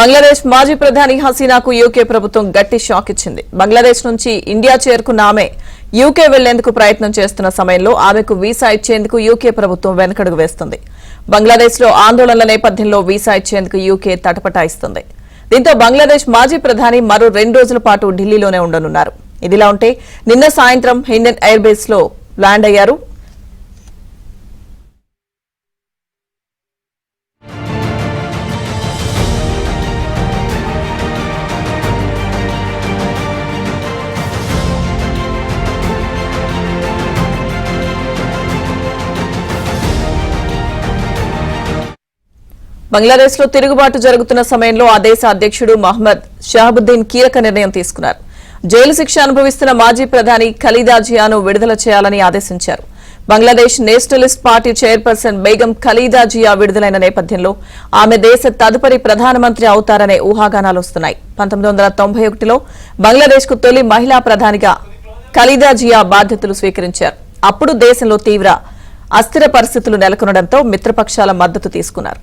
బంగ్లాదేశ్ మాజీ ప్రధాని హసీనాకు యూకే ప్రభుత్వం గట్టి షాక్ ఇచ్చింది. బంగ్లాదేశ్ నుంచి ఇండియా చేరుకున్న ఆమె యూకే వెళ్లేందుకు ప్రయత్నం చేస్తున్న సమయంలో ఆమెకు వీసా ఇచ్చేందుకు యూకే ప్రభుత్వం వెనకడుగు వేస్తుంది. బంగ్లాదేశ్ లో ఆందోళనల నేపథ్యంలో వీసా ఇచ్చేందుకు యూకే తటపటాయిస్తుంది. దీంతో బంగ్లాదేశ్ మాజీ ప్రధాని మరో 2 రోజుల పాటు ఢిల్లీలోనే ఉండనున్నారు. ఇదిలా ఉంటే నిన్న సాయంత్రం హిండన్ ఎయిర్ బేస్ లో ల్యాండ్ అయ్యారు. బంగ్లాదేశ్ లో తిరుగుబాటు జరుగుతున్న సమయంలో ఆ దేశ అధ్యక్షుడు మహ్మద్ షహాబుద్దీన్ కీలక నిర్ణయం తీసుకున్నారు. జైలు శిక్ష అనుభవిస్తున్న మాజీ ప్రధాని ఖలీదా జియాను విడుదల చేయాలని ఆదేశించారు. Bangladesh nationalist party chairperson Begum Khaleda Zia విడుదలైన నేపథ్యంలో ఆమె దేశ తదుపరి ప్రధానమంత్రి అవుతారనే ఊహాగానాలు వస్తున్నాయి. 1991లో బంగ్లాదేశ్ కు తొలి మహిళా ప్రధానిగా ఖలీదా జియా బాధ్యతలు స్వీకరించారు. అప్పుడు దేశంలో తీవ్ర అస్థిర పరిస్థితులు నెలకొనడంతో మిత్రపక్షాల మద్దతు తీసుకున్నారు.